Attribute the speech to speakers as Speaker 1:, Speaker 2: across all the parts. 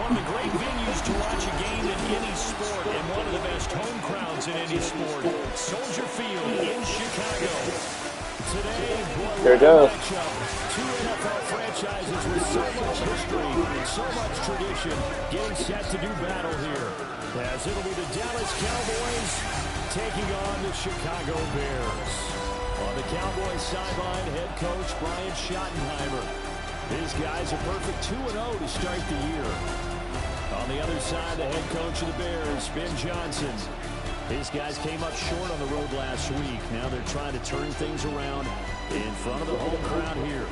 Speaker 1: one of the great venues to watch a game in any sport and one of the best home crowds in any sport. Soldier Field in Chicago. Today,
Speaker 2: there it goes.
Speaker 1: Two NFL franchises with so much history, so much tradition, getting set to do battle here. As it'll be the Dallas Cowboys taking on the Chicago Bears. On the Cowboys sideline, head coach Brian Schottenheimer. His guys are perfect 2-0 to start the year. On the other side, the head coach of the Bears, Ben Johnson. His guys came up short on the road last week. Now they're trying to turn things around in front of the home crowd here.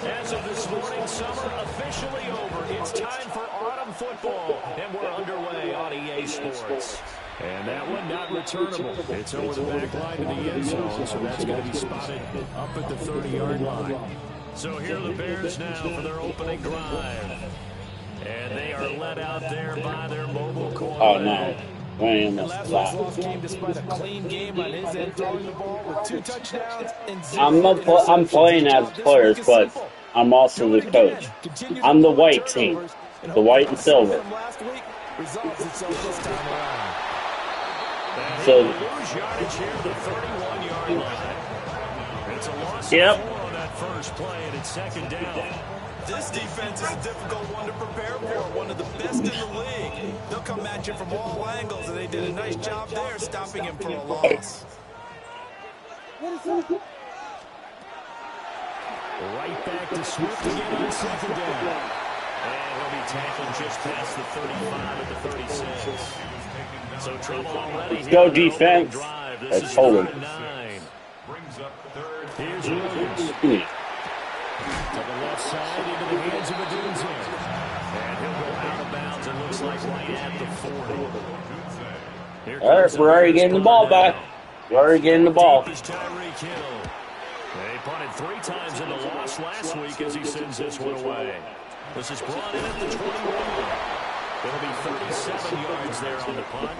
Speaker 1: As of this morning, summer officially over. It's time for autumn football, and we're underway on EA Sports. And that one not returnable. It's over the back line to the end zone, so that's going to be spotted up at the 30-yard line. So here are the Bears now for their opening drive. And they are led out there by their mobile quarterback.
Speaker 2: Oh, no.
Speaker 3: And last result came despite a clean game on his end, throwing the ball with 2 touchdowns and 0
Speaker 2: I'm playing as players, but I'm also the coach. I'm the white team, the white and silver.
Speaker 3: Resolves itself this time around.
Speaker 2: So,
Speaker 1: lose yardage here at the 31-yard line. It's a loss
Speaker 2: yep.
Speaker 1: of 4 on that first play, and it's second down.
Speaker 4: This defense is a difficult one to prepare for, one of the best in the league. They'll come at you from all angles, and they did a nice job there stopping him for a loss.
Speaker 1: Right back to Swift again on second down. And he'll be tackled just past the 35 at the 36. So trouble already.
Speaker 2: Let's go defense. Let's hold him.
Speaker 1: Here's Williams. To the left side into the hands of Adunze. And he'll go out of bounds. It looks like right at the 40.
Speaker 2: All right, we're already getting the ball back. We're already getting the ball.
Speaker 1: They punted 3 times in the loss last week as he sends this one away. This is brought in at the 21. It'll be 37 yards there on the punt.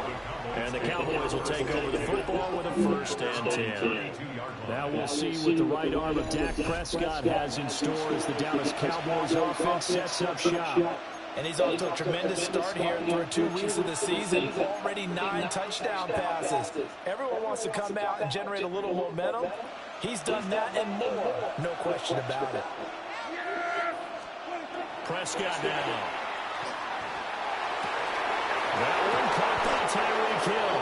Speaker 1: And the Cowboys will take over the football with a 1st and 10. Now we'll see what the right arm of Dak Prescott has in store as the Dallas Cowboys offense sets up shop.
Speaker 3: And he's off to a tremendous start here through 2 weeks of the season. Already 9 touchdown passes. Everyone wants to come out and generate a little momentum. He's done that and more. No question about it.
Speaker 1: Prescott now. That one caught by Tyreek Hill.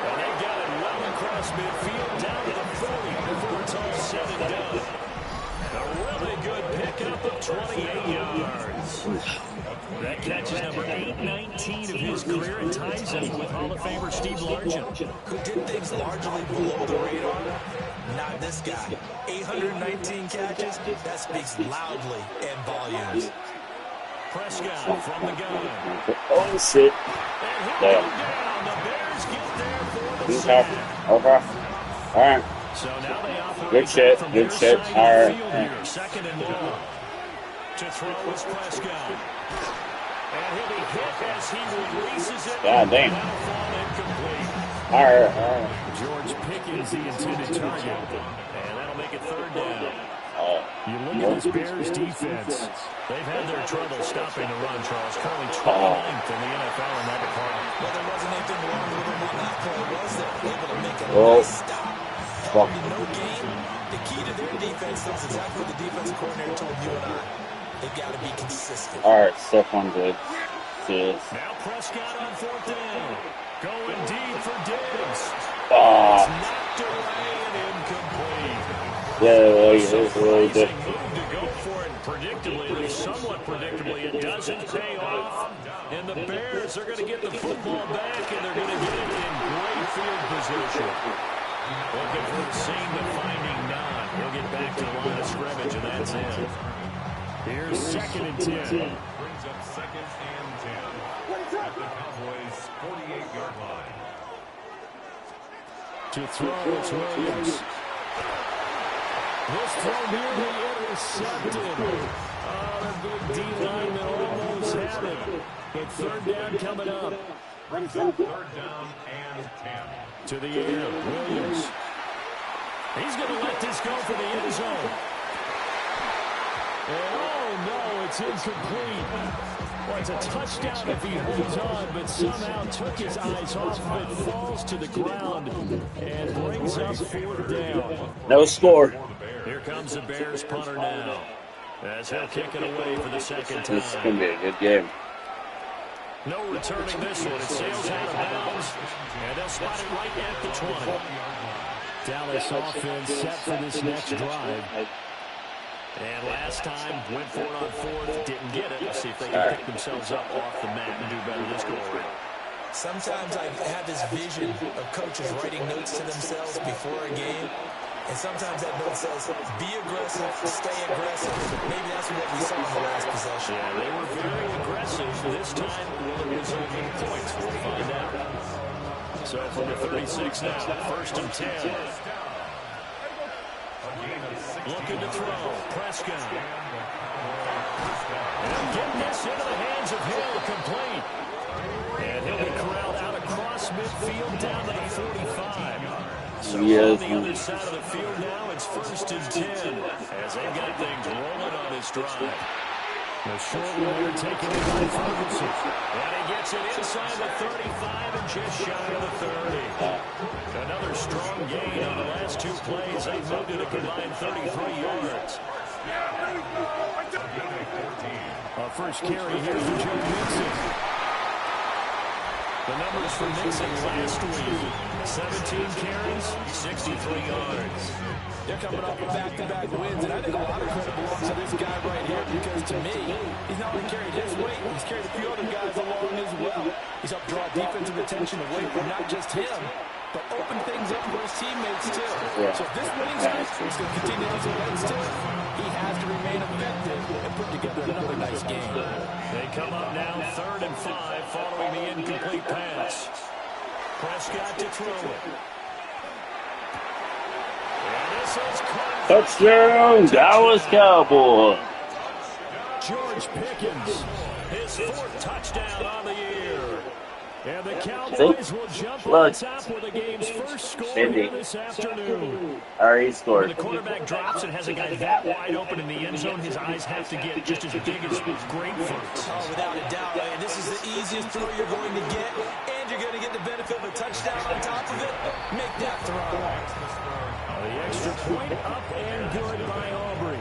Speaker 1: And they got it well across midfield down to the 40 before it's all said and done. A really good pickup of 28 yards. That catch is number 819 of his career and ties him with Hall of Famer Steve Largent,
Speaker 4: Who did things largely below the radar? Not this guy. 819 catches, that speaks loudly in volumes.
Speaker 1: Prescott from the gun.
Speaker 2: Oh, shit.
Speaker 1: Down. The Bears get there for the sack.
Speaker 2: Okay. All right.
Speaker 1: So now they operate
Speaker 2: good shit. Good shit. All right.
Speaker 1: Second and long. To throw is Prescott. And he'll be hit as he releases it.
Speaker 2: God damn. All right. All right.
Speaker 1: George Pickens, the intended target. And that'll make it 3rd down. You look at this Bears defense. They've had their trouble stopping the run, Charles. Currently 29th in the NFL in that department.
Speaker 4: Well, there wasn't anything wrong with them on that play, was there? Able to make a nice stop. No game. The key to their defense is exactly what the defensive coordinator told you and I. They've got to be consistent.
Speaker 2: All right, Stephon Diggs.
Speaker 1: Now Prescott on 4th down. Going deep for Diggs.
Speaker 2: Ah.
Speaker 1: Knocked away and incomplete.
Speaker 2: Yeah, it's really good.
Speaker 1: To go for it predictably, or somewhat predictably, it doesn't pay off. And the Bears are going to get the football back, and they're going to get it in great field position. Looking for the same but finding none. He'll get back to the line of scrimmage, and that's it. Here's 2nd and 10.
Speaker 5: Brings up 2nd and 10 at the Cowboys' 48-yard line.
Speaker 1: To throw, it's Williams. This throw nearly intercepted. Oh, the big D lineman almost had it. But 3rd down coming up.
Speaker 5: Brings up 3rd down and 10.
Speaker 1: To the air, Williams. He's going to let this go for the end zone. And oh no, it's incomplete. Well, it's a touchdown if he holds on, but somehow took his eyes off of it, falls to the ground, and brings up 4th down.
Speaker 2: No score.
Speaker 1: Here comes the Bears punter now, as he'll kick it away for the 2nd time.
Speaker 2: This is going to be a good game.
Speaker 1: No returning this one. It sails out of bounds, and they'll spot it right at the 20. Dallas offense set for this next drive. And last time, went for it on 4th, didn't get it. Let's see if they can pick themselves up off the mat and do better this go around.
Speaker 3: Sometimes I have this vision of coaches writing notes to themselves before a game. And sometimes that note says, be aggressive, stay aggressive. Maybe that's what we saw in the last possession.
Speaker 1: Yeah, they were very aggressive. This time, will it result in points? We'll find out. So from the 36 now, 1st and 10. Looking to throw. Prescott. And getting this into the hands of Hill, complete. And he'll be corralled out across midfield down to the 45. So on the other side of the field now, it's 1st and 10 as they've got things rolling on this drive. The short one here taken in by Ferguson. And he gets it inside the 35 and just shy of the 30. Another strong gain on the last 2 plays. They moved it a combined 33 yards. First carry here for Joe Mixon. The numbers for Mixon last week. 17 carries, 63 yards.
Speaker 3: They're coming off of back-to-back wins, and I think a lot of credit belongs to this guy right here because, to me, he's not only carried his weight, he's carried a few other guys along as well. He's helped draw defensive attention away from not just him, but open things up for his teammates, too. So if this winning streak is going to continue as it leads to it, he has to remain effective and put together another nice game.
Speaker 1: They come up now 3rd and 5 following the incomplete pass. Prescott to throw it.
Speaker 2: Touchdown, Dallas Cowboys.
Speaker 1: George Pickens, his 4th touchdown on the year. And the Cowboys will jump on top with the game's first score here this afternoon.
Speaker 2: Already scored.
Speaker 1: When the quarterback drops and has a guy that wide open in the end zone, his eyes have to get just as big as grapefruits.
Speaker 3: Oh, without a doubt. And this is the easiest throw you're going to get, and you're going to get the benefit of a touchdown on top of it. Make that throw.
Speaker 1: The extra point up and good by Aubrey.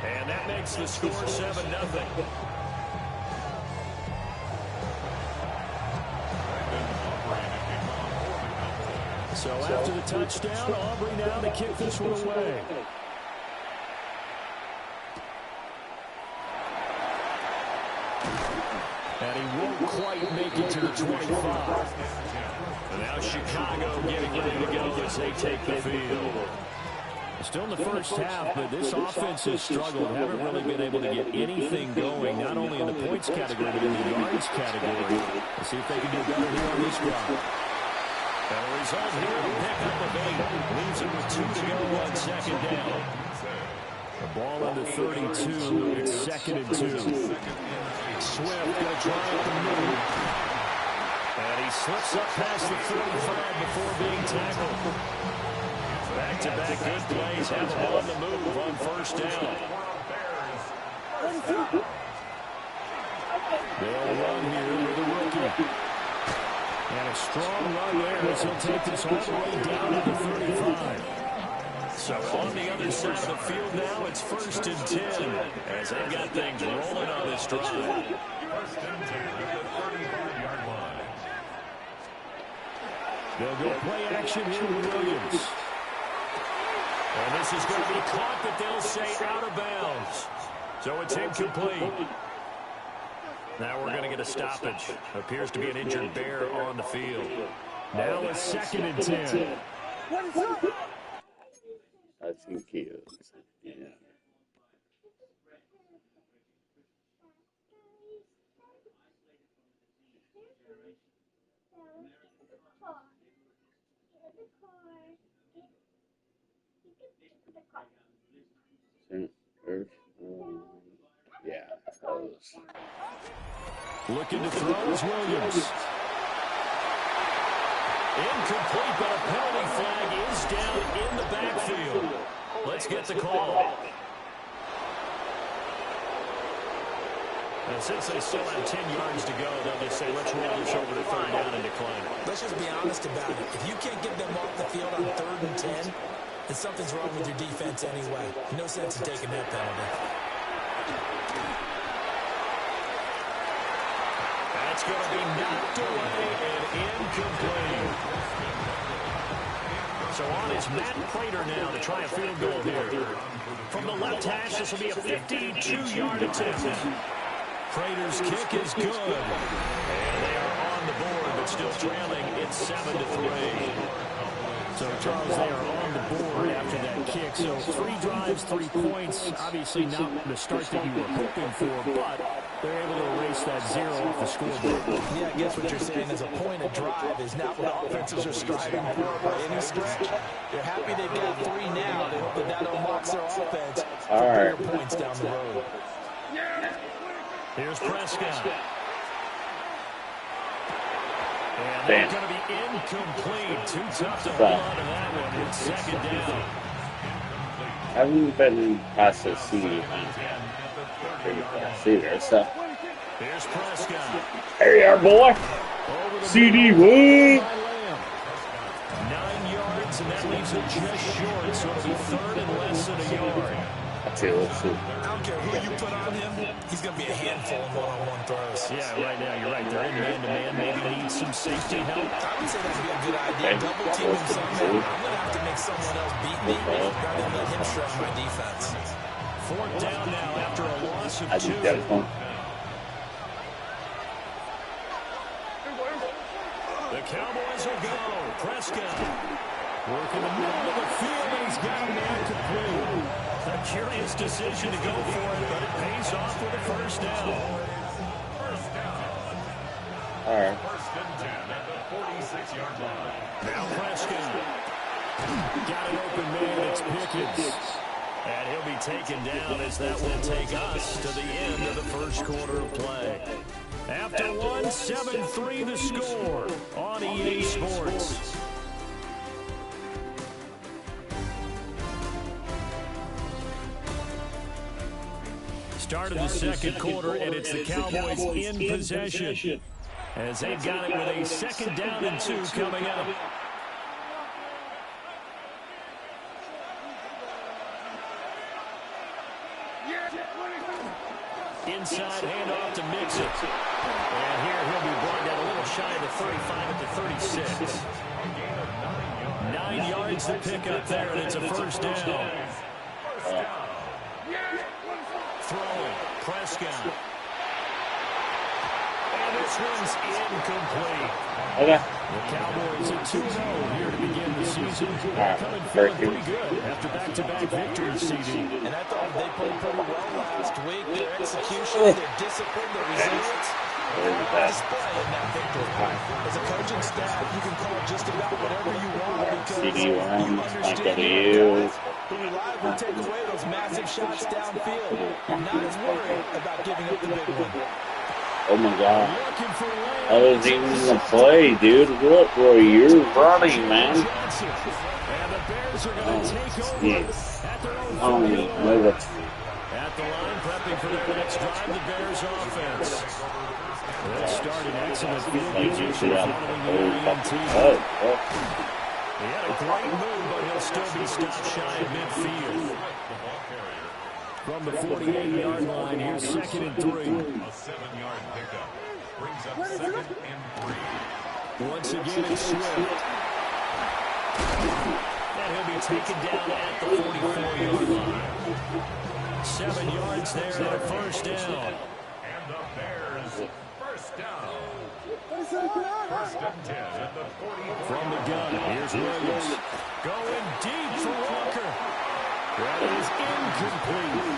Speaker 1: And that makes the score 7-0. So after the touchdown, Aubrey now to kick this one away. And he won't quite make it to the 25. And now Chicago getting ready to go as they take the field. Still in the first half, but this offense has struggled. Haven't really been able to get anything going, not only in the points category, but in the yards category. Let's see if they can do better here on this drive. And the result here, a pickup of 8. Leaves it with 2 to go on 2nd down. The ball under 32. It's 2nd and 2. Swift going to try up the middle. And he slips up past the 45 before being tackled. Back-to-back good plays have him on the move on 1st down. They'll run here with a rookie. And a strong run there as he'll take this all the way down to the 35. So on the other side of the field now, it's 1st and 10 as they've got things rolling on this drive.
Speaker 5: 1st and 10 at the 35-yard line.
Speaker 1: They'll go play action here with Williams. And this is going to be caught, but they'll say out of bounds. So it's incomplete. Now we're going to get a stoppage. Appears to be an injured Bear on the field. Now it's 2nd and 10.
Speaker 2: That's cute. Yeah.
Speaker 1: Looking to throw is Williams. Incomplete, but a penalty flag is down in the backfield. Let's get the call. And since they still have 10 yards to go, they'll just say, let's roll this over to third down and decline it.
Speaker 3: Let's just be honest about it. If you can't get them off the field on 3rd and 10, then something's wrong with your defense anyway. No sense in taking that penalty.
Speaker 1: That's going to be knocked away and incomplete. So on is Matt Prater now to try a field goal here. From the left hash, this will be a 52-yard attempt. Prater's kick is good. And they are on the board, but still trailing. It's 7-3. So, Charles, they are on the board after that kick. So 3 drives, 3 points. Obviously not the start that you were hoping for, but they're able to erase that 0 off the scoreboard.
Speaker 3: Yeah, I guess what you're saying is a point of drive is not what offenses are striving for by any stretch. They're happy they've got 3 now. They hope that unlocks their offense for bigger points down the road.
Speaker 1: Here's Prescott. And they're going to be incomplete. Too tough to hold on to that one. It's 2nd down.
Speaker 2: I haven't been past the CD either, so.
Speaker 1: Here's Prescott.
Speaker 2: There you are, boy. CD Wood.
Speaker 1: 9 yards, and that leaves it just short. So it'll be 3rd and less than a yard.
Speaker 2: Let's see.
Speaker 3: I don't care who you put on him, he's going to be a handful of one-on-one throws.
Speaker 1: Yeah, right now, you're right. They're in man-to-man. Maybe need some safety help.
Speaker 3: I would say that would be a good idea. Double team him somehow. I'm going to have to make someone else beat me rather than let him shred my defense.
Speaker 1: 4th down now after a loss of 2. The Cowboys will go. Prescott working the middle of the field, and he's got him incomplete. A curious decision to go for it, but it pays off with a 1st down.
Speaker 2: All right.
Speaker 5: 1st and 10 at the 46-yard line.
Speaker 1: Now Prescott. Got an open man. It's Pickens. And he'll be taken down as that will take us to the end of the 1st quarter of play. After 1, 7-3 the score on EA Sports. Start of the 2nd quarter, and it's the Cowboys in possession as they've got it with a 2nd down and 2 coming up. Inside handoff to Mixon. And here he'll be brought down a little shy of the 35 at the 36. 9 yards to pick up there, and it's a 1st down. Throwing, Prescott. And this one's incomplete.
Speaker 2: Okay.
Speaker 1: The Cowboys at 2-0 here to begin the season. They're coming feeling pretty good after back-to-back victories, CD.
Speaker 3: And I thought they played pretty well last week. Their execution, their discipline, their resilience, display in that victory. As a coaching staff, you can call just about whatever you want because you understand who reliably take away those massive shots downfield. You're not as worried about giving up the big one.
Speaker 2: Oh my God. I was even in the play, dude. Look where you're running, man. Yes. Oh, move it.
Speaker 1: At the line, prepping for their next drive, the Bears offense. That started excellent field position following the ENT. He had a great move, but he'll still be stopped shy of midfield. From the 48-yard line, here's 2nd and 3.
Speaker 5: A 7-yard pickup brings up 2nd and 3.
Speaker 1: Once again, it's Swift. And he'll be taken down at the 44-yard line. 7 yards there and a 1st down.
Speaker 5: And the Bears, 1st down. 1st and 10 at the 44.
Speaker 1: From the gun, here's Williams. Going deep for Walker. That is incomplete.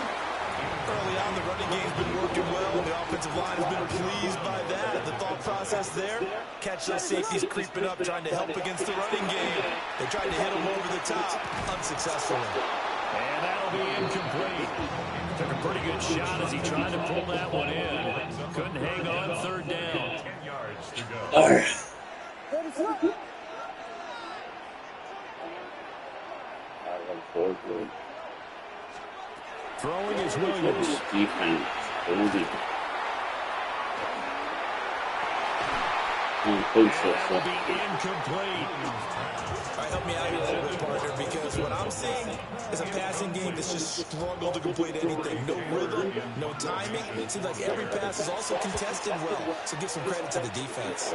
Speaker 3: Early on, the running game's been working well, and the offensive line has been pleased by that. The thought process there, catch those safeties creeping up, trying to help against the running game. They tried to hit them over the top, unsuccessfully.
Speaker 1: And that'll be incomplete. Took a pretty good shot as he tried to pull that one in. Couldn't hang on 3rd down.
Speaker 5: 10 yards to go.
Speaker 2: All right. defense. They won't be.
Speaker 1: That will be incomplete.
Speaker 4: All right, help me out here a little bit, partner, because what I'm seeing is a passing game that's just struggled to complete anything. No rhythm, no timing. It seems like every pass is also contested well, so give some credit to the defense.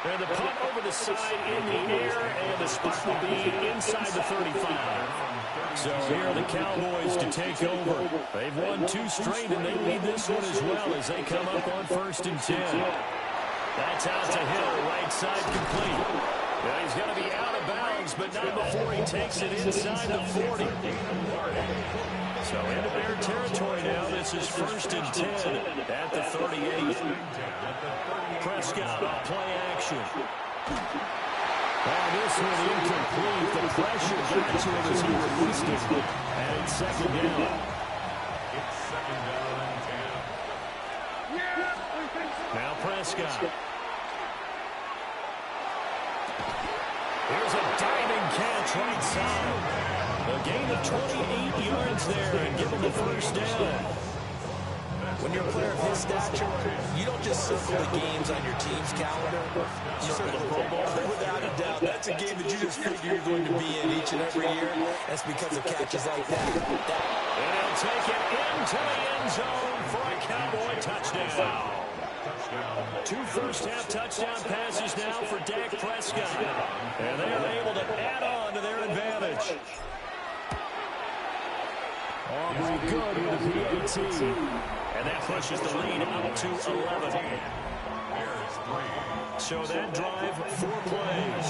Speaker 1: And the punt over the side in the air, and the spot will be inside the 35. So here are the Cowboys to take over. They've won 2 straight, and they lead this one as well as they come up on 1st and 10. That's out to Hill, right side complete. Now he's going to be out of bounds, but not before he takes it inside the 40. So into Bear territory now. This is 1st and 10 at the 38. Prescott on play action. And this one incomplete. The pressure got to him as he released it. And it's 2nd down.
Speaker 5: It's 2nd down and 10.
Speaker 1: Now Prescott. Here's a diving catch right side. A gain of 28 yards there and give him the 1st down.
Speaker 4: When you're a player of his stature, you don't just circle the games on your team's calendar. You circle the Pro Bowl. Without a doubt, that's a game that you just figure you're going to be in each and every year. That's because of catches like that.
Speaker 1: And he'll take it into the end zone for a Cowboy touchdown. 2 first-half touchdown passes now for Dak Prescott. And they are able to add on to their advantage. Aubrey good with the PAT. And that pushes the lead out to 11. So that drive, 4 plays.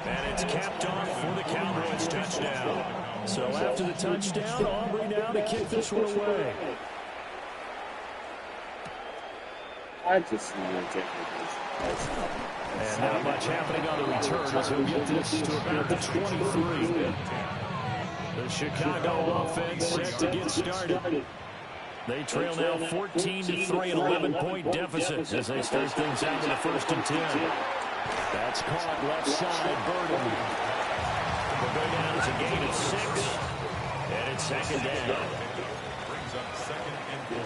Speaker 1: And it's capped off for the Cowboys touchdown. So after the touchdown, Aubrey now to kick this one away.
Speaker 2: I just want to get this.
Speaker 1: And not much happening on the return as he'll get this to about the 23. The Chicago offense set to get started. They trail now 14-3, an 11-point deficit as they start things out in the 1st and 10. That's caught left side, Burden. The go down is a gain of 6, and it's 2nd down.
Speaker 5: Brings up 2nd and 4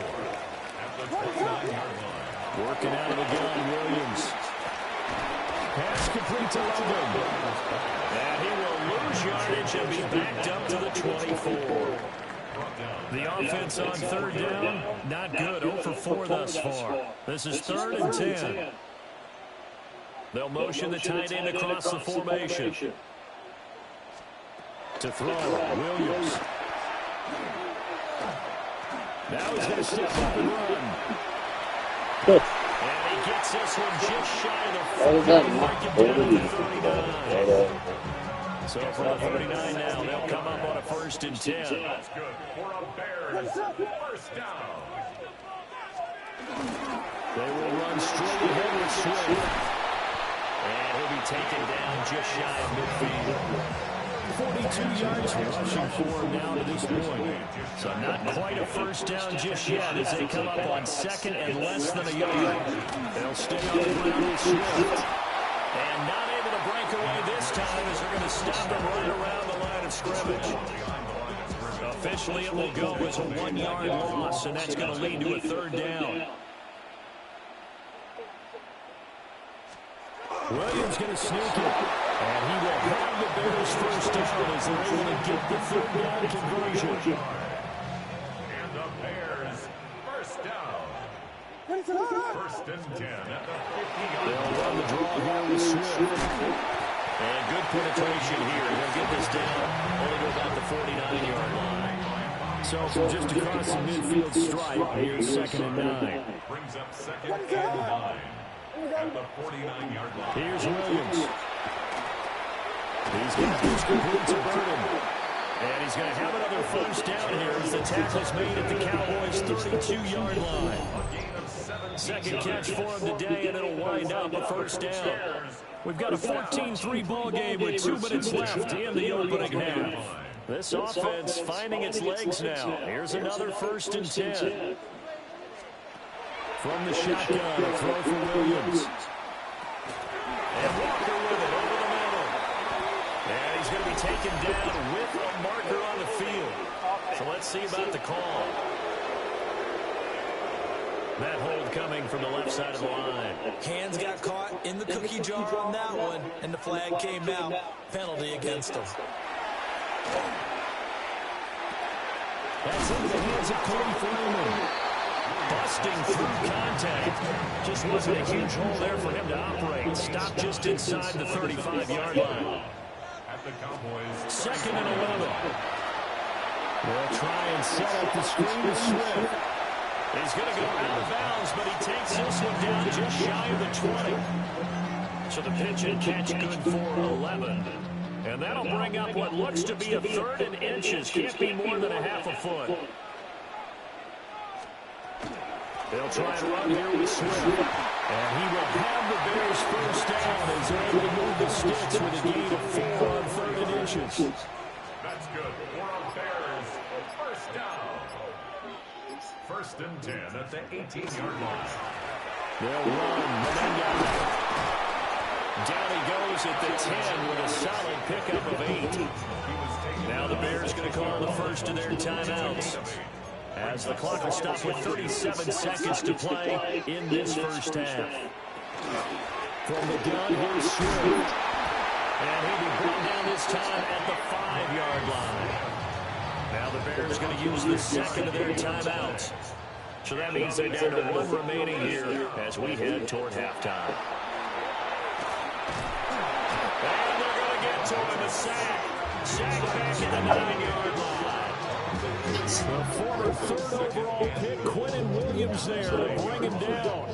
Speaker 5: at the 29-yard line.
Speaker 1: Working out of the gun, Williams. Pass complete to Logan. And he will lose yardage and be backed up to the 24. The offense on 3rd down, not good. 0 for 4 thus far. This is 3rd and 10. They'll motion the tight end across the formation. To throw, Williams. Now he's going to step up and run. And he gets this one just shy of the 40. Break it down to 39. So from the 39 now, they'll come up on a 1st and 10.
Speaker 5: That's good for a Bears 1st down.
Speaker 1: They will run straight ahead with Swift. And he'll be taken down just shy of midfield. 42 yards rushing for him now to this point. So not quite a 1st down just yet as they come up on 2nd and less than a yard. They'll stay on the ground with Swift. And not able to break away this time as they're going to stop him right around the line of scrimmage. Officially, it will go as a 1-yard loss, and that's going to lead to a 3rd down. Williams going to sneak it. And he will have the Bears 1st down as they're able to get the 3rd down conversion.
Speaker 5: And the Bears 1st down. 1st and 10 at the 50-yard line.
Speaker 1: They'll run the draw here with Swift. And good penetration here. They'll get this down only to about the 49-yard line. So from just across the midfield stripe, here's 2nd and 9.
Speaker 5: Brings up 2nd and 9 at the 49-yard line.
Speaker 1: Here's Williams. He's got this complete to Burden. And he's going to have another 1st down here as the tackle's made at the Cowboys' 32-yard line. Second catch for him today, and it'll wind up a 1st down. We've got a 14-3 ball game with 2 minutes left in the opening half. This offense finding its legs now. Here's another 1st and 10. From the shotgun, a throw for Williams. And Walker with it over the middle. And he's going to be taken down with a marker on the field. So let's see about the call. That hold coming from the left side of the line.
Speaker 3: Hands got caught in the cookie jar on that one, and the flag came out. Penalty against him.
Speaker 1: That's into the hands of Cody Freeman. Busting through contact. Just wasn't a huge hole there for him to operate. Stopped just inside the 35-yard line.
Speaker 5: At the Cowboys.
Speaker 1: 2nd and 11. They'll try and set up the screen to Swift. He's going to go out of bounds, but he takes this one down just shy of the 20. So the pitch and catch good for 11. And that'll bring up what looks to be a 3rd and inches. Can't be more than a half a foot. They'll try and run here with Swift. And he will have the Bears first down as they're able to move the sticks with a gain of 4 on 3rd and inches.
Speaker 5: That's good. 4 on Bears. First down. 1st and 10 at the 18-yard line.
Speaker 1: They'll run. Down he goes at the 10 with a solid pickup of 8. Now the Bears going to call the first of their timeouts, as the clock will stop with 37 seconds to play in this first half. From the gun, here's Swift. And he'll be brought down this time at the 5-yard line. Now the Bears going to use the second of their timeouts. So that means they're down to 1 remaining here as we head toward halftime. And they're going to get to him, a sack. Sack back at the 9-yard line. The former 3rd overall pick, Quentin Williams there to bring him down.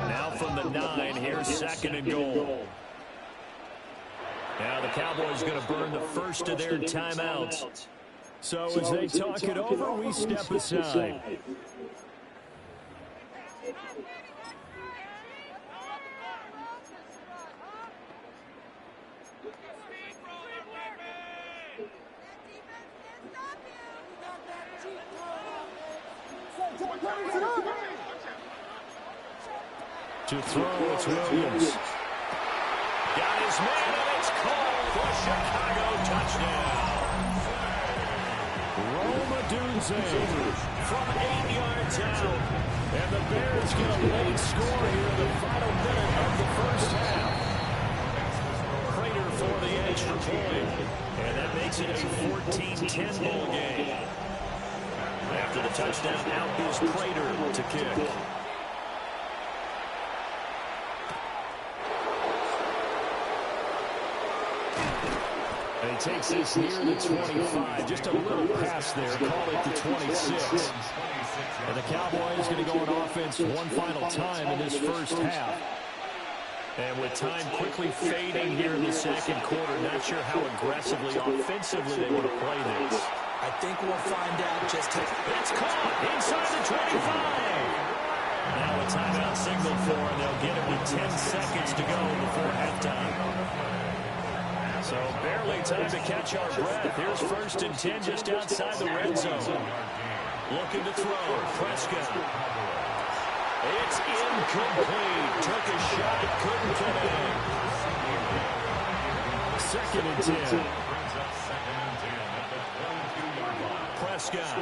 Speaker 1: Now from the 9, here's 2nd and goal. Now the Cowboys going to burn the first of their timeouts. So as they talk it over, we step aside. To throw, it's Williams. Got his man, and it's called for Chicago touchdown. Roma Dunze from 8 yards out. And the Bears get a late score here in the final minute of the first half. Prater for the extra point. And that makes it a 14-10 ball game. After the touchdown, out is Prater to kick. And he takes this near the 25. Just a little pass there. Call it the 26. And the Cowboys going to go on offense one final time in this first half. And with time quickly fading here in the second quarter, not sure how aggressively, offensively they want to play this.
Speaker 3: I think we'll find out just how.
Speaker 1: It's caught inside the 25. Now a timeout signal for, and they'll get it with 10 seconds to go before halftime. So barely time to catch our breath. Here's 1st and 10 just outside the red zone. Looking to throw. Prescott. It's incomplete. Took a shot. Couldn't connect. 2nd and 10. Prescott.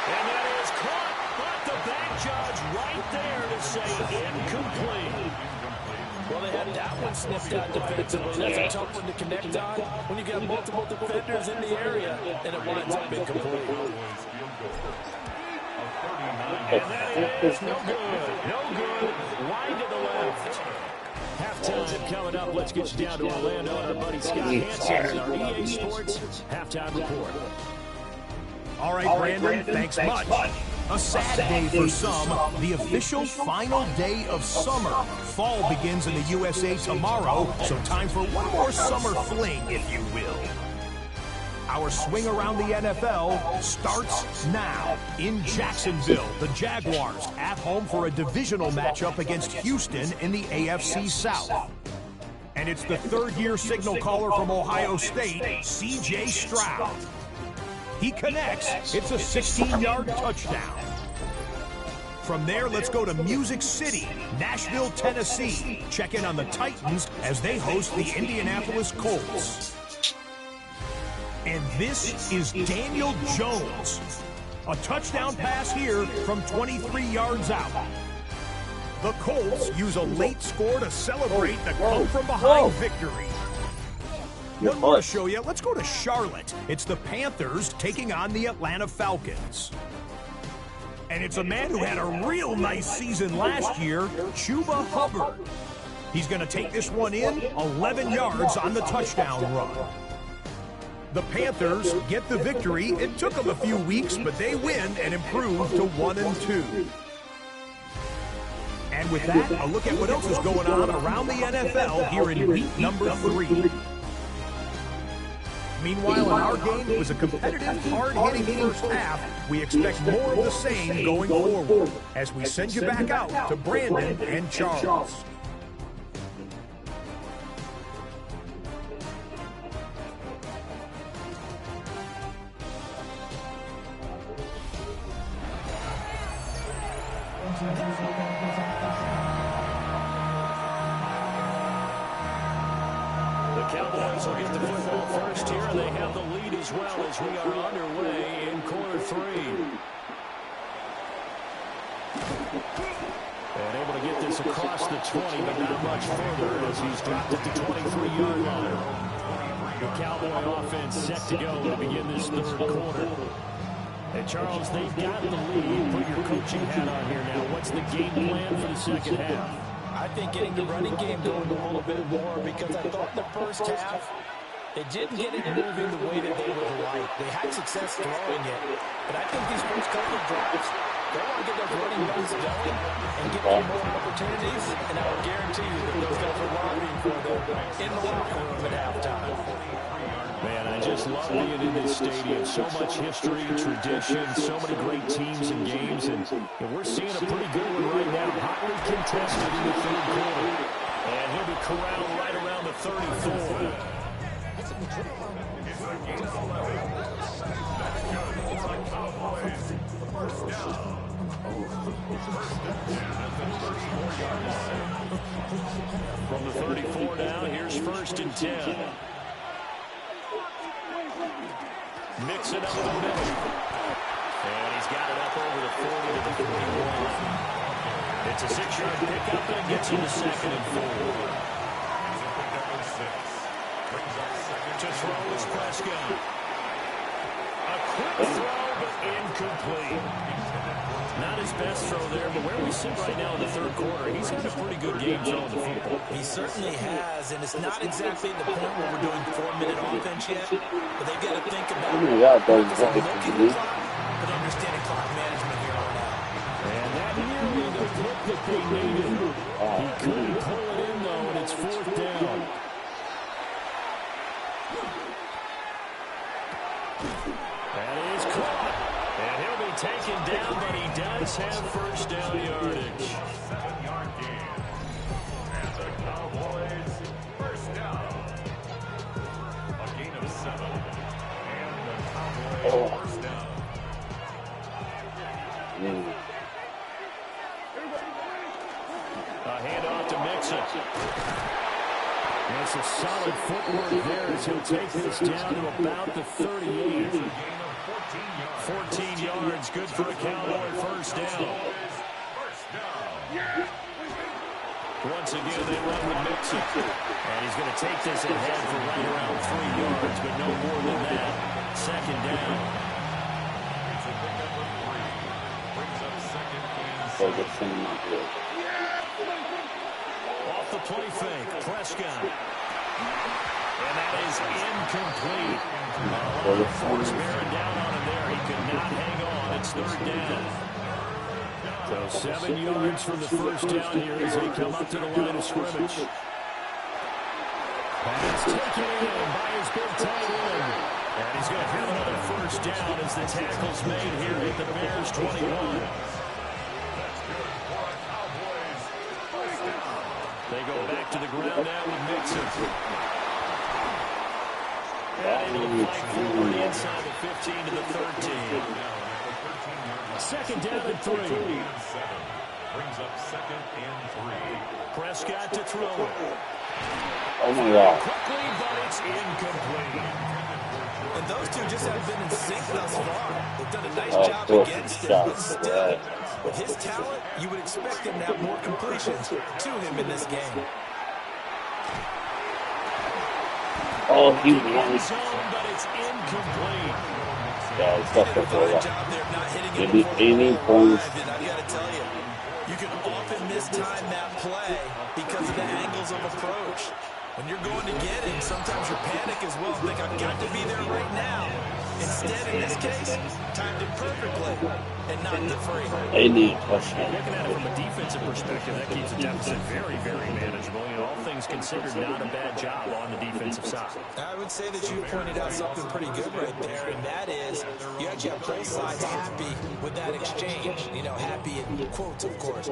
Speaker 1: And that is caught. But the back judge right there to say incomplete.
Speaker 3: Well, they had that one sniffed out defensively. That's a tough one to connect on when you got multiple defenders in the area, and it winds up incomplete.
Speaker 1: And that is no good. No good. Wide to the left. Halftime coming up. Let's get you down to Orlando and our buddy Scott Hansen in our EA Sports Halftime Report.
Speaker 6: All right, Brandon, thanks much. A sad day for some, the official final day of summer. Fall begins in the USA tomorrow, so time for one more summer fling, if you will. Our swing around the NFL starts now. In Jacksonville, the Jaguars at home for a divisional matchup against Houston in the AFC South. And it's the third-year signal caller from Ohio State, C.J. Stroud. He connects. It's a 16-yard touchdown. From there, let's go to Music City, Nashville, Tennessee. Check in on the Titans as they host the Indianapolis Colts. And this is Daniel Jones. A touchdown pass here from 23 yards out. The Colts use a late score to celebrate the come-from-behind victory. One more to show you. Let's go to Charlotte. It's the Panthers taking on the Atlanta Falcons. And it's a man who had a real nice season last year, Chuba Hubbard. He's going to take this one in, 11 yards on the touchdown run. The Panthers get the victory. It took them a few weeks, but they win and improve to 1-2. And with that, a look at what else is going on around the NFL here in week number 3. Meanwhile, in our game, it was a competitive, hard-hitting first half. We expect more of the same going forward as we send you back out to Brandon and Charles.
Speaker 1: Cowboys will get the football first here, and they have the lead as well as we are underway in quarter 3. And able to get this across the 20, but not much further as he's dropped it to 23-yard line. The Cowboy offense set to go to begin this third quarter. And Charles, they've got the lead. Put your coaching hat on here now. What's the game plan for the second half?
Speaker 3: I think getting the running game going a little bit more, because I thought in the first half they didn't get it moving the way that they would like. They had success throwing it, but I think these first couple of drives, they want to get those running backs going and get them more opportunities, and I will guarantee you that those guys are lobbying for them in the locker room at halftime.
Speaker 1: Man, I just love being in this stadium. So much history, tradition, so many great teams and games, and we're seeing a pretty good one right now. Hotly contested in the third quarter. And he'll be corralled right around the 34. From the 34 now, here's 1st and 10. Mix it up in the middle. And he's got it up over the 40 to the 41. It's a 6-yard pickup, and it gets him to 2nd and 4. To throw is Prescott. A quick throw, but incomplete. Not his best throw there, but where we sit right now in the third quarter, he's had a pretty good game throwing the football.
Speaker 3: He certainly has, and it's not exactly the point where we're doing 4-minute offense yet, but they've got to think about not just looking the clock, but understanding clock management here on out.
Speaker 1: And that nearly the pick that they needed. He couldn't pull it in, though, and it's 4th down. That is caught. And he'll be taken down, but he does have 1st down yardage.
Speaker 5: 7-yard gain. And the Cowboys, 1st down. A gain of 7. And the Cowboys, 1st down.
Speaker 1: A handoff to Mixon. And some solid footwork there as he'll take this down to about the 38. 14 yards, good for a Cowboy 1st down. Once again, they run with Mixon. And he's going to take this ahead for right around 3 yards, but no more than that. 2nd down. Off the play fake, Prescott. And that is incomplete. A lot of force bearing down on him there. He could not hang on. It's 3rd down. So 7 yards from the 1st down here as they come up to the line of scrimmage. Pass taken in by his big tight end. And he's going to have another 1st down as the tackle's made here at the Bears 21. They go back to the ground now with Mixon. And able to fight forward inside the 15 to the 13. 2nd down and 3.
Speaker 5: Brings up 2nd and 3.
Speaker 1: Prescott to throw it.
Speaker 2: Oh my God.
Speaker 1: Quickly, but it's incomplete.
Speaker 3: And those two just have been in sync thus far. They've done a nice job against him. Instead, with his talent, you would expect him to have more completions to him in this game.
Speaker 2: Oh, he won.
Speaker 1: But it's incomplete.
Speaker 2: Yeah, it's tough to throw that.
Speaker 3: Maybe
Speaker 2: 80 points.
Speaker 3: And I got to tell you, you can often mistime that play because of the angles of approach. When you're going to get it, sometimes you panic as well. Think, I've got to be there right now. Instead, in this case, timed it perfectly and knocked it free.
Speaker 2: Looking
Speaker 1: at it from a defensive perspective, that keeps the deficit very, very manageable. You know, all things considered, not a bad job on the defensive side.
Speaker 3: I would say that you pointed out something pretty good right there, and that is you actually have both sides happy with that exchange. You know, happy in quotes, of course.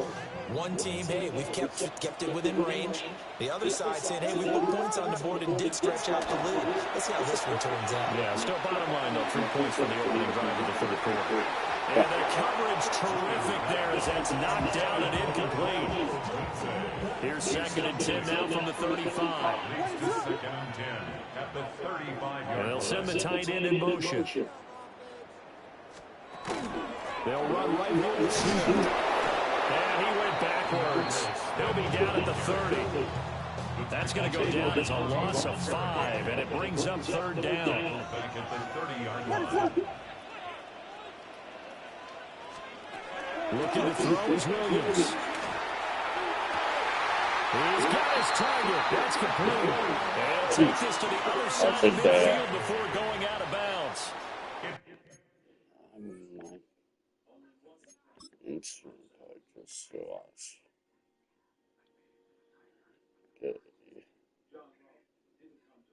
Speaker 3: One team, hey, we've kept it within range. The other side saying, hey, we put points on the board and did stretch out the lead. Let's see how this one turns out.
Speaker 1: Yeah, still bottom line, though, 3 points for the opening drive of the third quarter. And the coverage terrific there as that's knocked down and incomplete. Here's 2nd and 10 now from the 35. And they'll send the tight end in motion. They'll run right here with Smith. And he went backwards. He'll be down at the 30. That's going to go down as a loss of 5, and it brings up 3rd down. Looking to throw is Williams. He's got his target. That's complete. And take this to the other side of midfield before going out of bounds.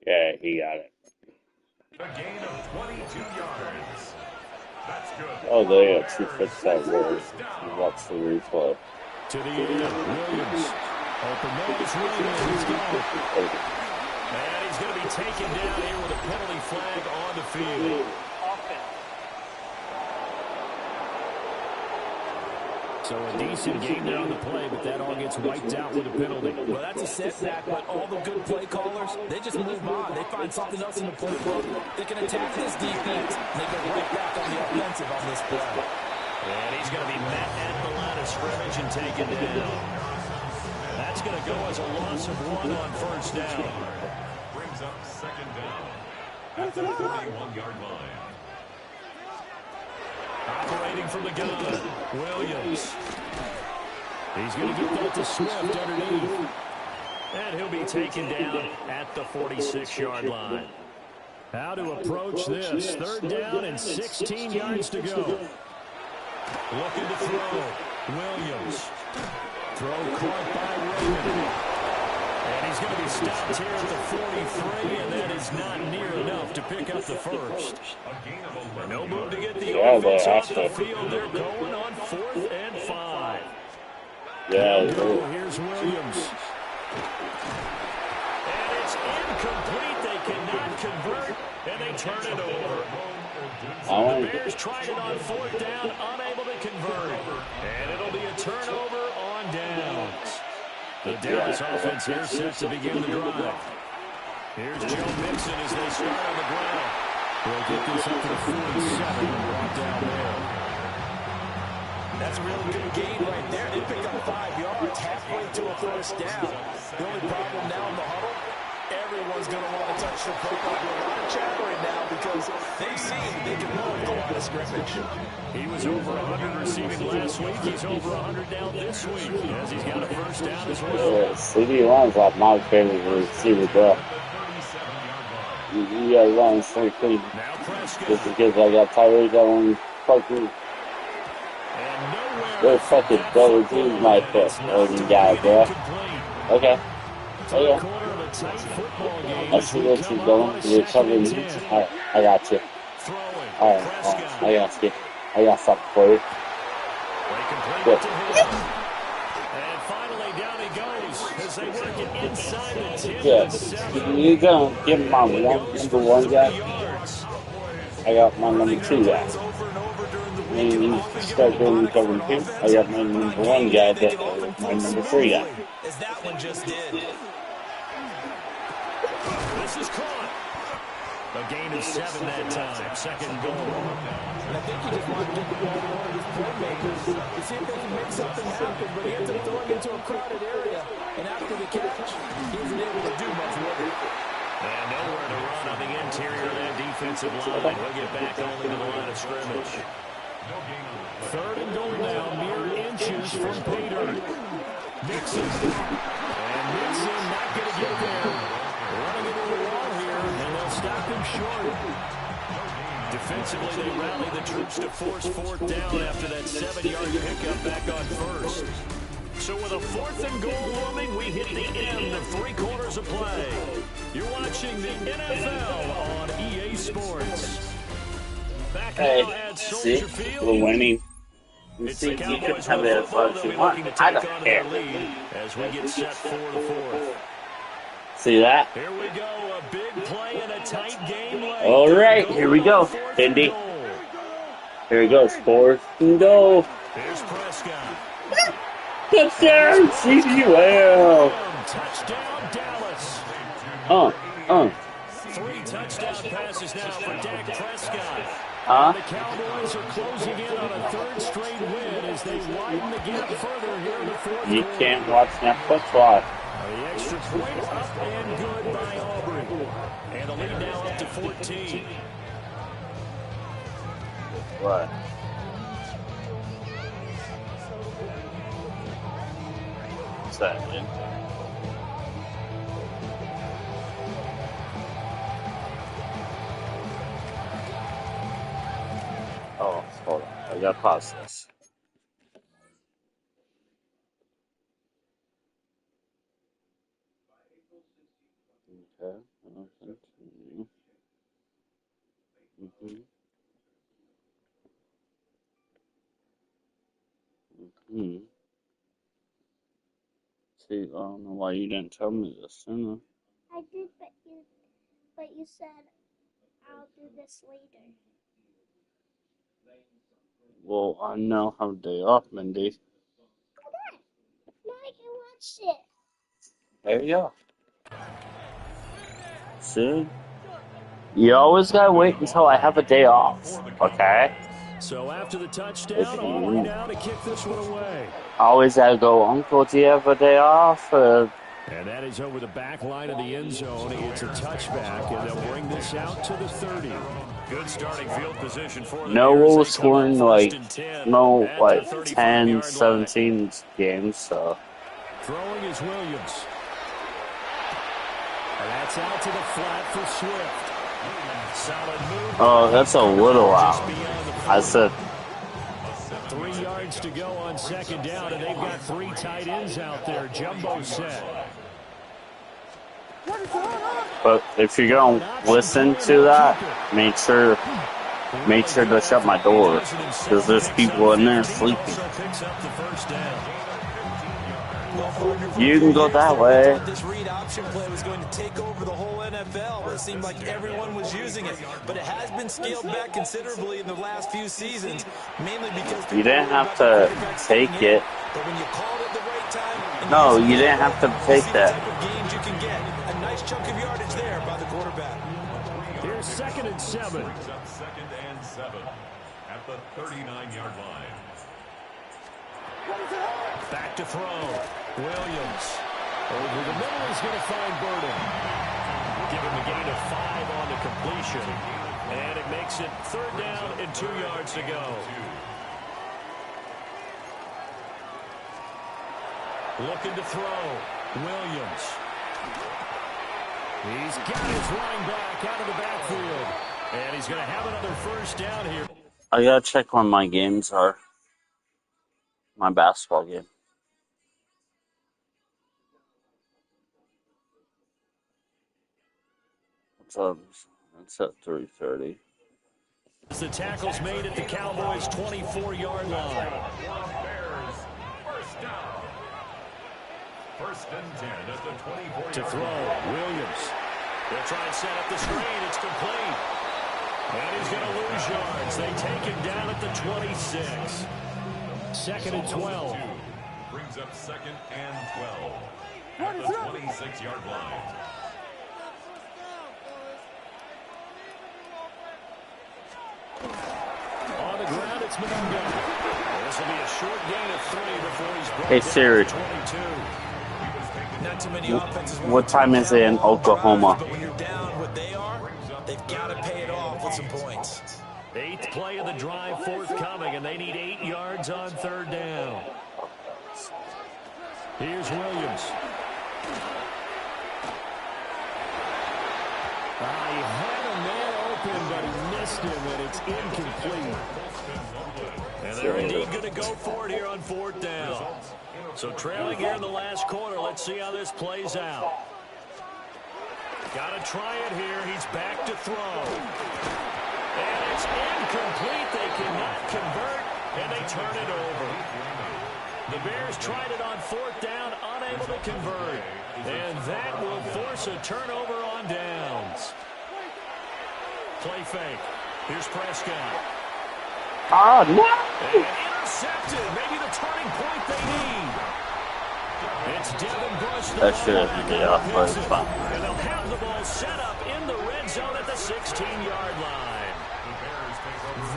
Speaker 2: Yeah, he got it.
Speaker 5: A gain of 22 yards. That's good.
Speaker 2: Oh, they got 2 fix that word. Watch the replay.
Speaker 1: To the end, Williams. Open nose, Williams. He's got it. And he's going to be taken down here with a penalty flag on the field. So a decent game there on the play, but that all gets wiped out with a penalty.
Speaker 3: Well, that's a setback, but all the good play callers, they just move on. They find something else in the playbook. They can attack this defense, and they go right back on the offensive on this play.
Speaker 1: And he's going to be met at the line of scrimmage and taken down. That's going to go as a loss of 1 on 1st down.
Speaker 5: Brings up 2nd down at the 41-yard line.
Speaker 1: Operating from the gun, Williams. He's going to get that to Swift underneath. And he'll be taken down at the 46-yard line. How to approach this. 3rd down and 16 yards to go. Looking to throw. Williams. Throw caught by Raymond. And he's going to be stopped here at the 43, and that is not near enough to pick up the first. No move to get the offense off the field. They're going on 4th and 5.
Speaker 2: Yeah.
Speaker 1: Here's Williams. And it's incomplete. They cannot convert, and they turn it over. The Bears tried it on 4th down, unable to convert. And it'll be a turnover on downs. The Dallas offense here set to begin the drive. Here's Joe Mixon as they start on the ground. They'll get this up to the 47 and brought down there.
Speaker 3: That's a really good gain right there. They pick up 5 yards halfway to a 1st down. The only problem now in the huddle, everyone's going to want to touch the football. A lot of chattering now because they've seen they can move the line of scrimmage.
Speaker 1: He was over 100 receiving last week. He's over 100 now this week as he's got a 1st down as well.
Speaker 2: CD Long's like my favorite receiver, bro. You gotta run so clean. Just because I got Tyreek going fucking. They're fucking double teams my foot, old guy, bro. Okay. I see what you're doing. You're covering me. Alright, I got you. Alright, I got you. I got something for you. Good.
Speaker 1: And finally down he goes as they work it inside the 10.
Speaker 2: Yeah. You're gonna give me my number 1 guy. I got my number 2 guy. And you start doing covering him. I got my number 1 guy, that my number 3 guy.
Speaker 3: As that one just did.
Speaker 1: This is caught. A gain of 7 that time. Second and goal.
Speaker 3: And I think he just wanted to get the ball to one of his playmakers to see if they can make something happen. But he ends up throwing into a crowded area. And after the catch, he isn't able to do much with it.
Speaker 1: And nowhere to run on the interior of that defensive line. He'll get back only to the line of scrimmage. Third and goal now, mere inches from Peter. Mixon. And Mixon not going to get there. Running into the wall here, and they'll stop him short. Defensively, they rally the troops to force fourth down after that 7-yard pickup back on first. So with a 4th and goal looming, we hit the end of 3 quarters of play. You're watching the NFL on EA Sports. Back now at Soldier Field.
Speaker 2: We're winning.
Speaker 1: It's
Speaker 2: See,
Speaker 1: the
Speaker 2: you can
Speaker 1: Cowboys
Speaker 2: have
Speaker 1: with
Speaker 2: it
Speaker 1: the
Speaker 2: as
Speaker 1: ball.
Speaker 2: much as
Speaker 1: They'll
Speaker 2: you
Speaker 1: be
Speaker 2: want.
Speaker 1: looking to
Speaker 2: I
Speaker 1: take
Speaker 2: don't
Speaker 1: on
Speaker 2: care.
Speaker 1: their lead as we get set for the 4th.
Speaker 2: See that?
Speaker 1: Here we go, a big play in a tight game late.
Speaker 2: All right, here we go, Cindy. Here he goes, 4th and goal.
Speaker 1: Here's Prescott.
Speaker 2: Touchdown, CDUL.
Speaker 1: Touchdown, Dallas. 3 touchdown passes now for Dak Prescott. The Cowboys are closing in on a 3rd straight win as they widen the gap further here in the 4th.
Speaker 2: You can't watch Netflix live.
Speaker 1: The extra point up and good by Aubrey. And the lead now up to 14.
Speaker 2: What? What's that, man? Oh, hold on. I gotta pause this. Okay, I'll continue. See, I don't know why you didn't tell me this sooner.
Speaker 7: I did, but you said I'll do this later.
Speaker 2: Well, I now have a day off, Mindy.
Speaker 7: Come on. Now I can watch it.
Speaker 2: There you go. See? You always gotta wait until I have a day off, okay?
Speaker 1: So after the touchdown, Aubrey now to kick this one away.
Speaker 2: Always gotta go, Uncle, do you have a day off?
Speaker 1: And that is over the back line of the end zone. It's a touchback, and they'll bring this out to the 30. Good starting field position for them.
Speaker 2: No, we're scoring like 10, 17 games, so.
Speaker 1: Throwing is Williams. And that's out to the flat for Swift. Solid move.
Speaker 2: Oh, that's a little out. I said
Speaker 1: 3 yards to go on 2nd down, and they've got 3 tight ends out there. Jumbo set.
Speaker 2: But if you're gonna listen to that, make sure to shut my door, because there's people in there sleeping. You can go that way.
Speaker 3: This read option play was going to take over the whole NFL. It seemed like everyone was using it, but it has been scaled back considerably in the last few seasons, mainly because
Speaker 2: you didn't have to take it.
Speaker 3: But when you called it the right time,
Speaker 2: no, you didn't have to take that.
Speaker 3: Gains you can get a nice chunk of yardage there by the quarterback.
Speaker 1: Here's 2nd and 7.
Speaker 5: 2nd and 7 at the 39-yard line.
Speaker 1: Back to throw. Williams. Over the middle, he's going to find Burden. Give him a gain of 5 on the completion. And it makes it 3rd down and 2 yards to go. Looking to throw. Williams. He's got his line back out of the backfield. And he's going to have another 1st down here.
Speaker 2: I gotta check when my games are. My basketball game. It's at 3:30.
Speaker 1: The tackle's made at the Cowboys' 24-yard line.
Speaker 5: Bears, 1st down. 1st and 10 at the 24-yard
Speaker 1: To throw, Williams. They'll try and set up the screen. It's complete. And he's going to lose yards. They take him down at the 26. 2nd and 12.
Speaker 5: Brings up 2nd and 12 at the 26-yard line.
Speaker 1: It's Madden. This will be a short gain of 3 before he's brought
Speaker 2: Hey
Speaker 1: down
Speaker 2: Siri,
Speaker 1: to 22.
Speaker 3: Not too many offenses.
Speaker 2: what time is it in Oklahoma?
Speaker 3: But when you're down what they are, they've got to pay it off with some points.
Speaker 1: 8th play of the drive forthcoming, and they need 8 yards on 3rd down. Here's Williams. He had a man open, but he missed him, and it's incomplete. And they're indeed going to go for it here on 4th down. So trailing here in the last quarter, let's see how this plays out. Got to try it here. He's back to throw. And it's incomplete. They cannot convert, and they turn it over. The Bears tried it on 4th down, unable to convert. And that will force a turnover on downs. Play fake. Here's Prescott.
Speaker 2: Oh, no!
Speaker 1: And intercepted. Maybe the turning point they need. It's Devin Bush.
Speaker 2: That should have been off by the spot.
Speaker 1: And they'll have the ball set up in the red zone at the 16-yard line.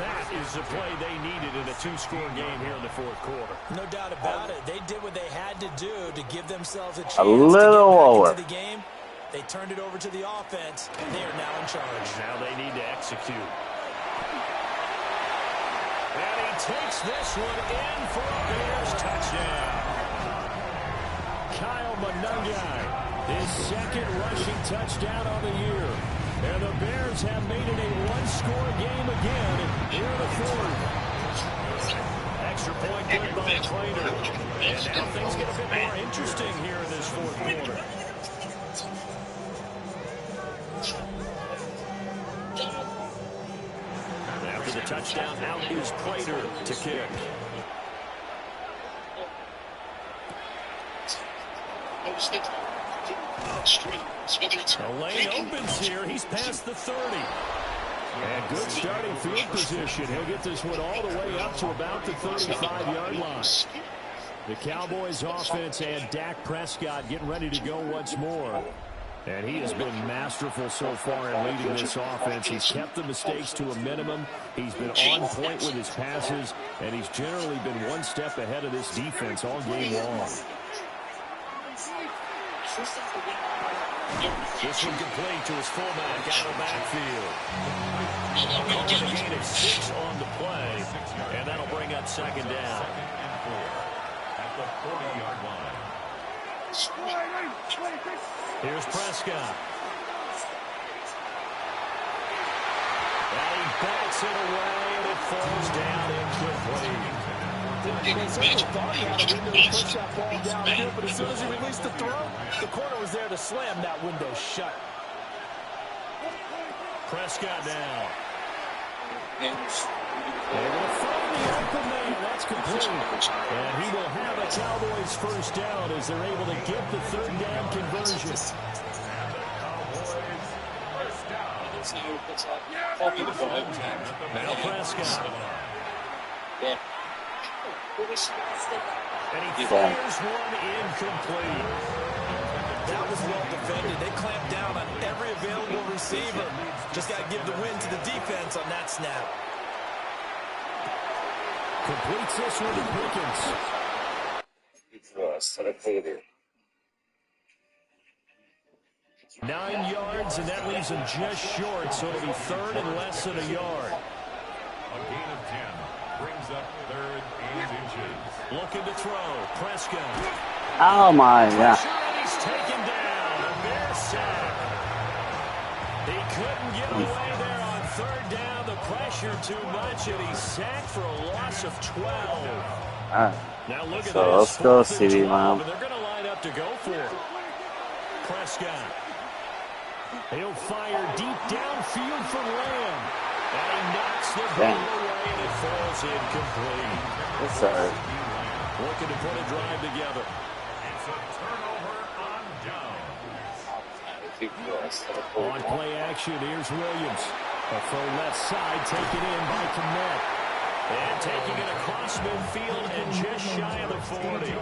Speaker 1: That is the play they needed in a 2-score game here in the 4th quarter.
Speaker 3: No doubt about it. They did what they had to do to give themselves a chance
Speaker 2: A little
Speaker 3: to get back
Speaker 2: lower.
Speaker 3: into the game. They turned it over to the offense, and they are now in charge.
Speaker 1: Now they need to execute. And he takes this one in for a Bears touchdown. Kyle Monungai, his 2nd rushing touchdown of the year. And the Bears have made it a 1-score game again here in the 4th. Extra point good by Trainer. And now things get a bit more interesting here in this 4th quarter. After the touchdown, out is Prater to kick. The lane opens here. He's past the 30. And good starting field position. He'll get this one all the way up to about the 35-yard line. The Cowboys offense and Dak Prescott getting ready to go once more. And he has been masterful so far in leading this offense. He's kept the mistakes to a minimum. He's been on point with his passes, and he's generally been one step ahead of this defense all game long. This one complete to his fullback out of the backfield. Calling a gain of 6 on the play, and that'll bring up 2nd down.
Speaker 5: At the 40-yard line.
Speaker 1: Here's Prescott. And he backs it away, and it falls down incomplete.
Speaker 3: Thought he had a window to push that ball downfield, but as soon as he released the throw, the corner was there to slam that window shut.
Speaker 1: Prescott now. Able to find the open man. That's complete. And he will have a Cowboys 1st down as they're able to get the 3rd down conversion. Now Prescott. And he fires one incomplete.
Speaker 3: That was well defended. They clamped down on every available receiver. Just got to give the win to the defense on that snap.
Speaker 1: Completes this one to Pickens. 9 yards, and that leaves him just short, so it'll be 3rd and less than a yard.
Speaker 5: A gain of 10 brings up 3rd and inches.
Speaker 1: Looking to throw. Prescott.
Speaker 2: Oh my God.
Speaker 1: And he's taken down. A Bear sack. He couldn't get away there on 3rd down. The pressure too much, and he's sacked for a loss of 12. Now look at
Speaker 2: So
Speaker 1: this.
Speaker 2: let's go,
Speaker 1: 4th and
Speaker 2: CD
Speaker 1: 12,
Speaker 2: Lamb.
Speaker 1: and they're going to line up to go for it. Prescott. He'll fire deep downfield for Lamb. And he knocks the ball away, and it falls incomplete.
Speaker 2: It's alright.
Speaker 1: Looking to put a drive together.
Speaker 5: It's a turnover on down.
Speaker 1: On play action, here's Williams. A full left side taken in by Kmet. And taking it across midfield and just shy of the 40.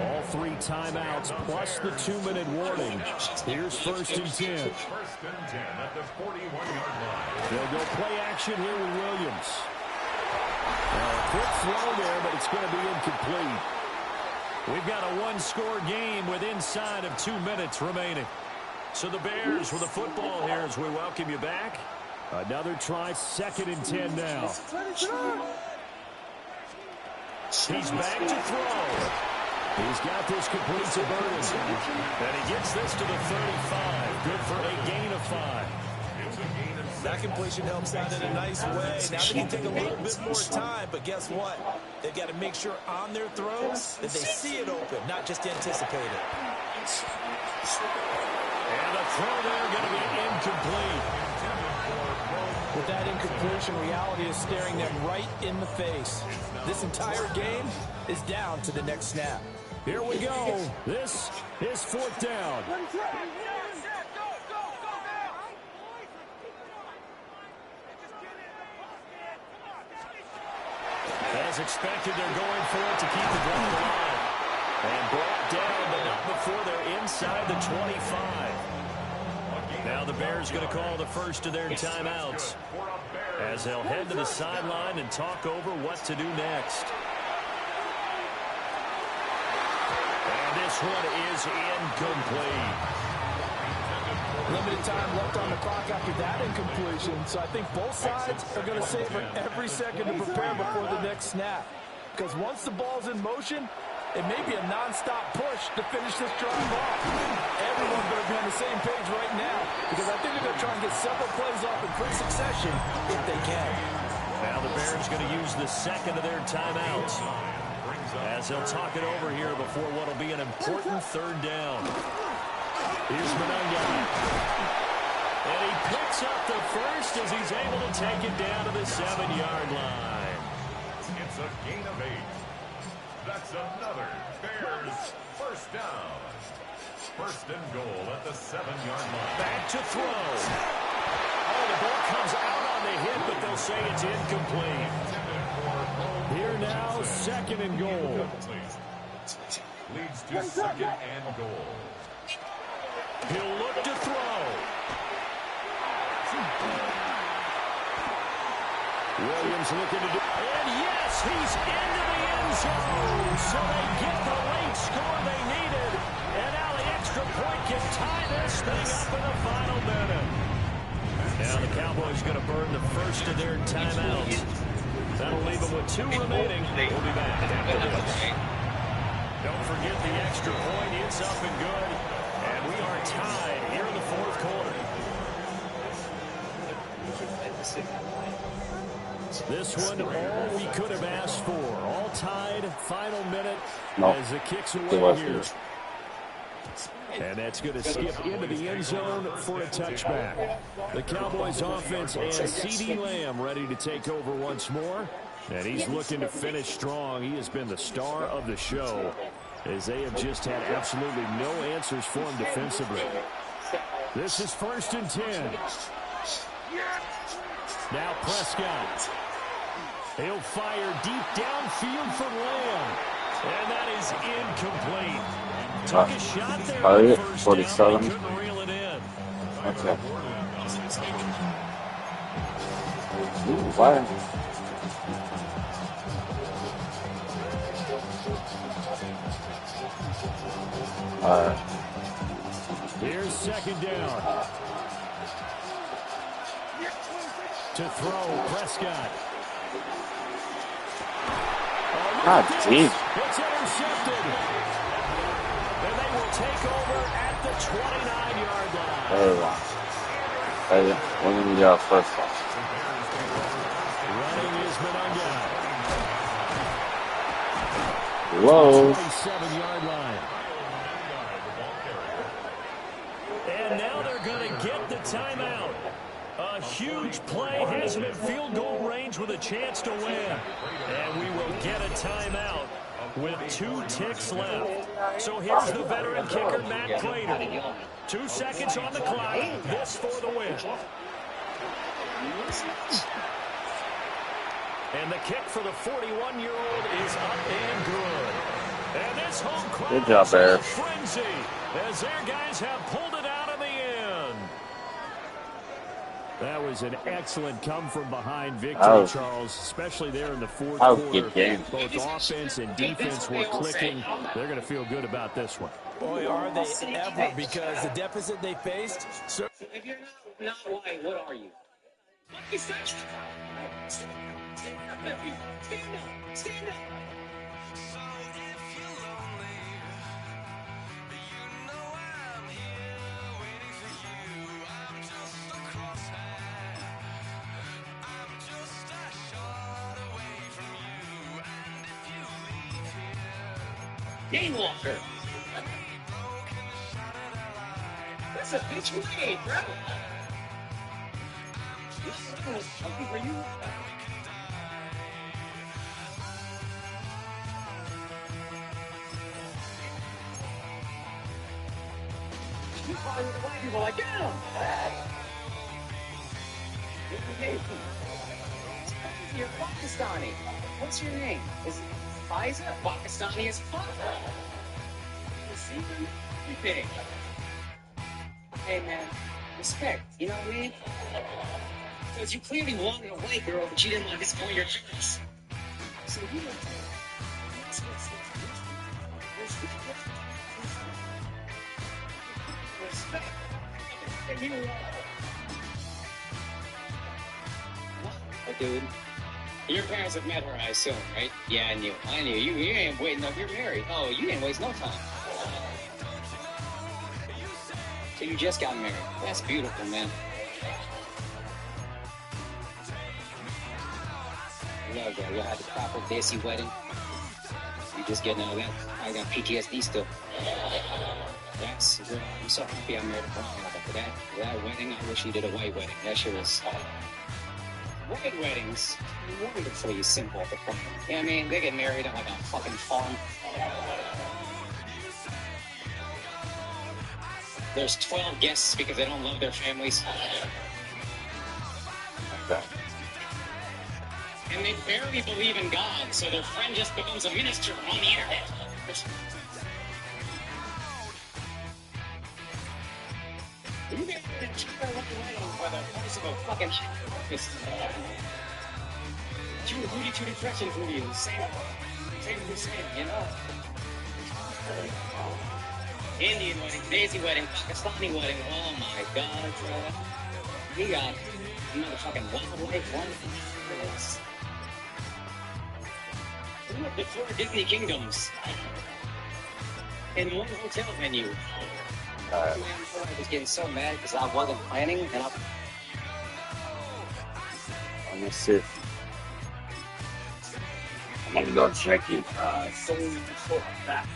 Speaker 1: All 3 timeouts plus the 2-minute warning. Here's 1st and 10.
Speaker 5: 1st and 10 at the 41-yard line.
Speaker 1: They'll go play action here with Williams. quick throw there, but it's going to be incomplete. We've got a one-score game with inside of 2 minutes remaining. So the Bears with the football here as we welcome you back. Another try, 2nd and 10 now. He's back to throw. He's got this complete to Burton. And he gets this to the 35. Good for a gain of 5.
Speaker 3: That completion helps out in a nice way. Now they can take a little bit more time, but guess what? They've got to make sure on their throws that they see it open, not just anticipate it.
Speaker 1: And the throw there going to be incomplete.
Speaker 3: With that incompletion, reality is staring them right in the face. This entire game is down to the next snap.
Speaker 1: Here we go. This is 4th down. As expected, they're going for it to keep the drive alive. And brought down, but not before they're inside the 25. Now the Bears going to call the first of their timeouts as they'll head to the sideline and talk over what to do next. And this one is incomplete.
Speaker 3: Limited time left on the clock after that incompletion, so I think both sides are going to savor every second to prepare before the next snap. Because once the ball's in motion, it may be a non-stop push to finish this drive off. Everyone's going to be on the same page right now because I think they're going to try and get several plays off in quick succession if they can.
Speaker 1: Now the Bears going to use the second of their timeouts as they'll talk it over here before what will be an important 3rd down. Here's Madden. And he picks up the first as he's able to take it down to the 7-yard line.
Speaker 5: It's a gain of 8. That's another Bears first down. 1st and goal at the 7-yard line.
Speaker 1: Back to throw. Oh, the ball comes out on the hit, but they'll say it's incomplete. Here now, 2nd and goal.
Speaker 5: Leads to 2nd and goal.
Speaker 1: He'll look to throw. Williams looking to do. And yes, he's into the end zone. So they get the late score they needed. And now the extra point can tie this thing up in the final minute. Now the Cowboys going to burn the first of their timeouts. That'll leave them with 2 remaining. We'll be back after this. Don't forget the extra point. It's up and good. And we are tied here in the 4th quarter. This one, all we could have asked for. All tied, final minute as the kick's away here. And that's going to skip into the end zone for a touchback. The Cowboys offense and CeeDee Lamb ready to take over once more. And he's looking to finish strong. He has been the star of the show, as they have just had absolutely no answers for him defensively. This is 1st and 10. Now Prescott. He'll fire deep downfield for Lamb. And that is incomplete. Took a shot there on the first
Speaker 2: 47.
Speaker 1: down, couldn't reel it in.
Speaker 2: Okay. Ooh, fire.
Speaker 1: Here's 2nd down. To throw, Prescott.
Speaker 2: God, geez.
Speaker 1: It's intercepted. And they will take over at the 29-yard line.
Speaker 2: Hey, wow. Hey, we're going to get our first one.
Speaker 1: Running is Manunga.
Speaker 2: Whoa.
Speaker 1: 27-yard line. And now they're going to get the timeout. A huge play has him in field goal range with a chance to win. And we will get a timeout with 2 ticks left. So here's the veteran kicker, Matt Prater. 2 seconds on the clock. This for the win. And the kick for the 41-year-old is up and good. And this home crowd
Speaker 2: Good job, Bears.
Speaker 1: frenzy as their guys have pulled it out in the end. That was an excellent come-from-behind victory, Charles, especially there in the fourth quarter.
Speaker 2: Good game.
Speaker 1: Both offense and defense were clicking. They're going to feel good about this one.
Speaker 3: Boy, are they ever, because the deficit they faced.
Speaker 8: So if you're not white, what are you? Stand up, stand up. Game Walker. That's a bitch made, bro. This is something for you. You calling the white people like, get him! You're Pakistani. What's your name? Is it Faiza? Pakistani as fuck. See, you big. Hey man, respect. You know what I mean? Because you clearly wanted a white girl, but you didn't want to disappoint your choice. So you don't respect. And you dude. Your parents have met her, I assume, right? Yeah, I knew. You ain't waiting up. You're married. Oh, you ain't waste no time. So you just got married. That's beautiful, man. Love that. You had the proper desi wedding. You just getting out of that. I got PTSD still. I'm so happy I married a brown for that wedding. I wish you did a white wedding. That shit was. White weddings, wonderfully simple at the front. You know what I mean? They get married on like a fucking farm. There's 12 guests because they don't love their families. And they barely believe in God, so their friend just becomes a minister on the internet. You get by the price of a fucking breakfast. Two depression for you. Same, you know. Indian wedding, Daisy wedding, Pakistani wedding. Oh my God, bro. He got motherfucking wildlife one. We went to 4 Disney Kingdoms in one hotel venue. I was getting so mad because I wasn't planning, and
Speaker 2: Let me see. I'm gonna go check it.
Speaker 8: so back.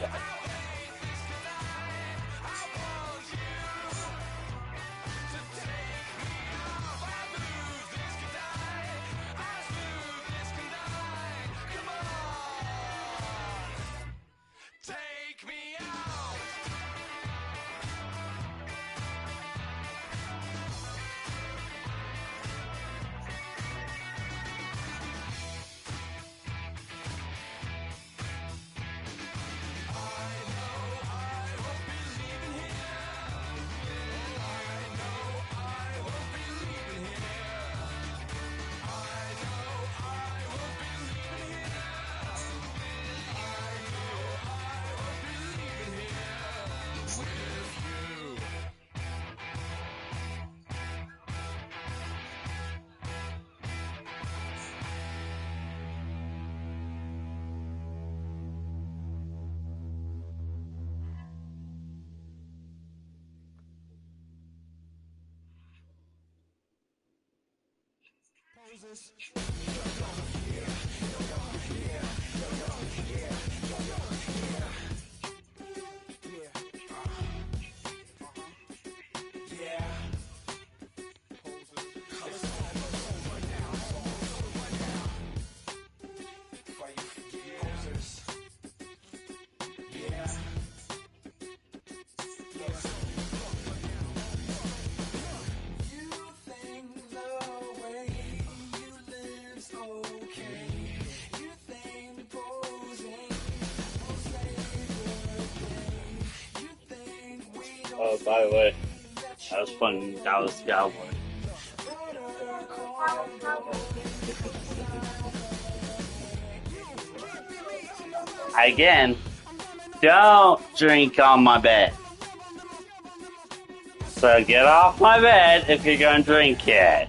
Speaker 2: Oh, by the way, I was playing Dallas Cowboys. Again, don't drink on my bed. So get off my bed if you're going to drink it.